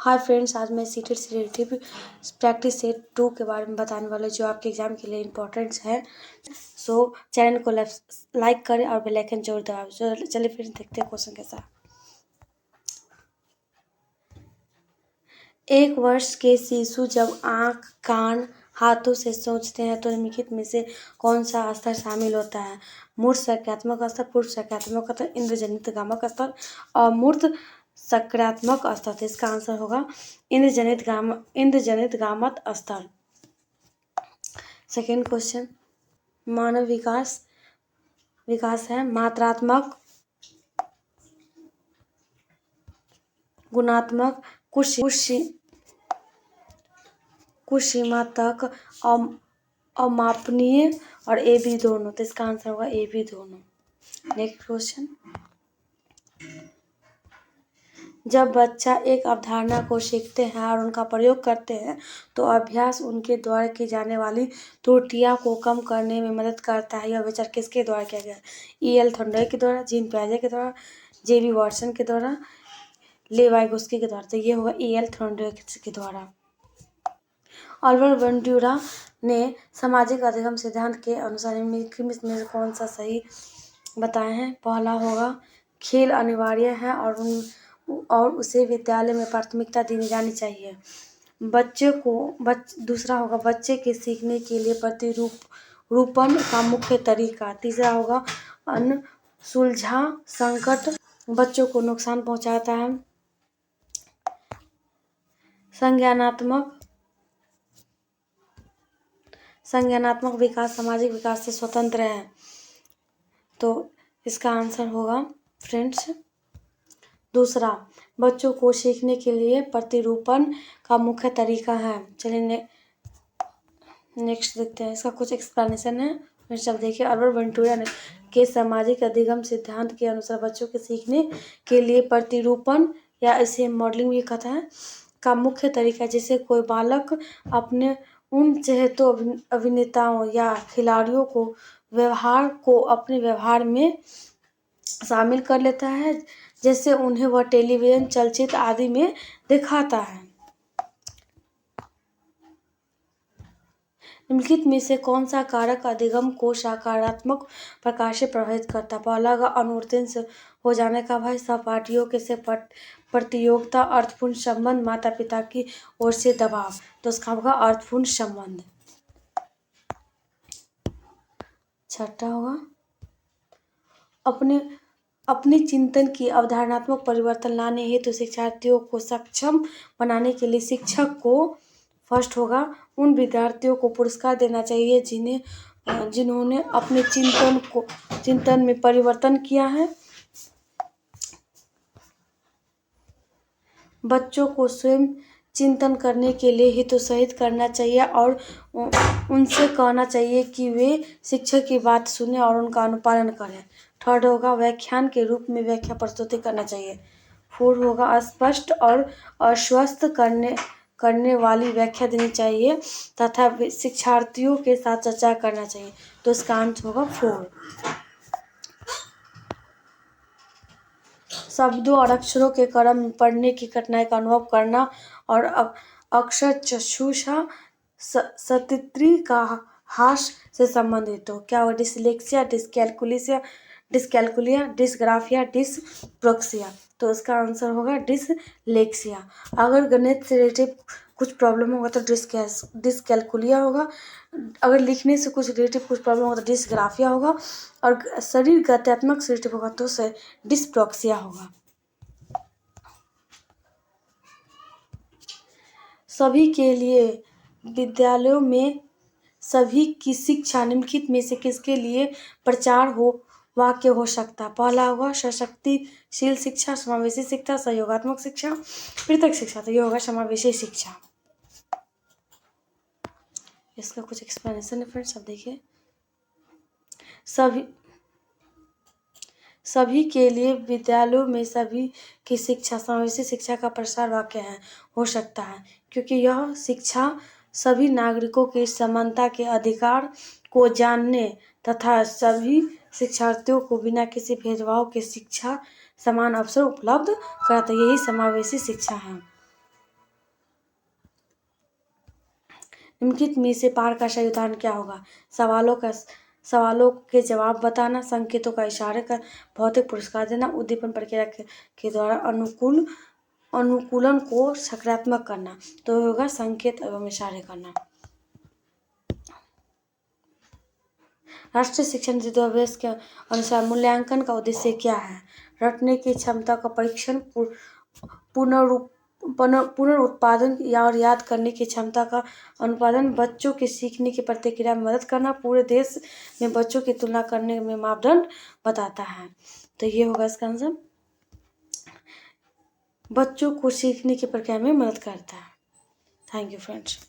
Hi friends, आज मैं CTET से रिलेटिव प्रैक्टिस सेट 2 के बारे में बताने वाला हूँ जो आपके एग्जाम के लिए इम्पोर्टेंट है। सो चैनल को लाइक करें और बेल आइकन जरूर दबाएं। चलिए फिर देखते हैं क्वेश्चन कैसा। 1 वर्ष के शिशु जब आँख, कान, हाथों से सोचते हैं तो निम्नलिखित में से कौन सा स्तर शामिल होता है? मूर्त संज्ञानात्मक स्तर, पूर्व संज्ञानात्मक स्तर, इंद्रजनित गामक स्तर और मूर्त सक्रियात्मक स्तर। तो इसका आंसर होगा इंद्रजनित गामक स्तर। सेकेंड क्वेश्चन, मानव विकास है मात्रात्मक, गुणात्मक, कुछ सीमा तक, अमापनीय और ए बी दोनों। तो इसका आंसर होगा ए बी दोनों। नेक्स्ट क्वेश्चन, जब बच्चा एक अवधारणा को सीखते हैं और उनका प्रयोग करते हैं तो अभ्यास उनके द्वारा की जाने वाली त्रुटियां को कम करने में मदद करता है। यह विचार किसके द्वारा किया गया? E.L. थॉर्नडाई के द्वारा, जीन पियाजे के द्वारा, J.B. वॉटसन के द्वारा, ले वाइगोस्की के द्वारा। तो ये होगा E.L. थॉर्नडाई के द्वारा। अल्बर्ट बंडूरा ने सामाजिक अधिगम सिद्धांत के अनुसार निम्नलिखित में से कौन सा सही बताए हैं? पहला होगा खेल अनिवार्य है और उसे विद्यालय में प्राथमिकता दी जानी चाहिए। दूसरा होगा बच्चे के सीखने के लिए प्रतिरूपण का मुख्य तरीका। तीसरा होगा अनसुलझा संकट बच्चों को नुकसान पहुंचाता है। संज्ञानात्मक विकास सामाजिक विकास से स्वतंत्र है। तो इसका आंसर होगा फ्रेंड्स दूसरा, बच्चों को सीखने के लिए प्रतिरूपण का मुख्य तरीका है। चलिए नेक्स्ट देखते हैं, इसका कुछ एक्सप्लेनेशन है। फिर सब देखिए, अल्बर्ट बंडूरा के सामाजिक अधिगम सिद्धांत के अनुसार बच्चों के सीखने के लिए प्रतिरूपण या इसे मॉडलिंग भी कहता है का मुख्य तरीका, जिसे कोई बालक अपने उन चहेतों अभिनेताओं या खिलाड़ियों को अपने व्यवहार में शामिल कर लेता है, जैसे उन्हें वह टेलीविजन, चलचित्र आदि में दिखाता है। निम्नलिखित में से कौन सा कारक अधिगम को सकारात्मक प्रकार से प्रभावित करता है? पहला होगा अनुत्तीर्ण से हो जाने का भय, सहपाठियों के से प्रतियोगिता, अर्थपूर्ण संबंध, माता पिता की ओर से दबाव। तो इसका होगा अर्थपूर्ण संबंध। छठा होगा अपने चिंतन की अवधारणात्मक परिवर्तन लाने हेतु शिक्षार्थियों को सक्षम बनाने के लिए शिक्षक को फर्स्ट होगा उन विद्यार्थियों को पुरस्कार देना चाहिए जिन्होंने अपने चिंतन में परिवर्तन किया है। बच्चों को स्वयं चिंतन करने के लिए हितोत्साहित करना चाहिए और उनसे कहना चाहिए कि वे शिक्षक की बात सुने और उनका अनुपालन करें। थर्ड होगा व्याख्यान के रूप में व्याख्या प्रस्तुति करना चाहिए। फोर्थ होगा स्पष्ट और आश्वस्त करने वाली व्याख्या देनी चाहिए तथा शिक्षार्थियों के साथ चर्चा करना चाहिए। तो इसका आंसर होगा 4। शब्दों और अक्षरों के क्रम में पढ़ने की कठिनाई का अनुभव करना और अक्षर चक्षुषा सतित्री का हास से संबंधित हो। क्या हो? Dyslexia, dyscalculia, dysgraphia, dyspraxia. तो इसका आंसर होगा डिसलेक्सिया। अगर गणित से रिलेटेड कुछ प्रॉब्लम होगा तो डिसकैलकुलिया होगा, अगर लिखने से कुछ रिलेटिव कुछ प्रॉब्लम होगा तो डिसग्राफिया होगा, और शरीर गत्यात्मक से रिलेटिव होगा तो डिसप्रोक्सिया होगा। सभी के लिए विद्यालयों में सभी की शिक्षा निम्नलिखित में से किसके लिए प्रचार वाक्य हो सकता है? पहला होगा सशक्तिशील शिक्षा, समावेशी शिक्षा, सहयोगात्मक शिक्षा, पृथक शिक्षा। तो ये होगा समावेशी शिक्षा। इसका कुछ एक्सप्लेनेशन है फ्रेंड्स, अब देखिए। सभी के लिए विद्यालयों में सभी की शिक्षा समावेशी शिक्षा का प्रसार वाक्य हो सकता है, क्योंकि यह शिक्षा सभी नागरिकों की समानता के अधिकार को जानने तथा सभी शिक्षार्थियों को बिना किसी भेदभाव के शिक्षा समान अवसर उपलब्ध कराता है। यही समावेशी शिक्षा है। निम्नलिखित में से पार का सही उदाहरण क्या होगा? सवालों के जवाब बताना, संकेतों का इशारे कर, भौतिक पुरस्कार देना, उद्दीपन प्रक्रिया के द्वारा अनुकूलन को सकारात्मक करना। तो होगा संकेत एवं इशारे करना। राष्ट्रीय शिक्षा नीति 2020 के अनुसार मूल्यांकन का उद्देश्य क्या है? रटने की क्षमता का परीक्षण, पुनरुत्पादन और याद करने की क्षमता का अनुपालन, बच्चों के सीखने की प्रतिक्रिया में मदद करना, पूरे देश में बच्चों की तुलना करने में मापदंड बताता है। तो ये होगा इसका आंसर। बच्चों को सीखने की प्रक्रिया में मदद करता है। Thank you friends.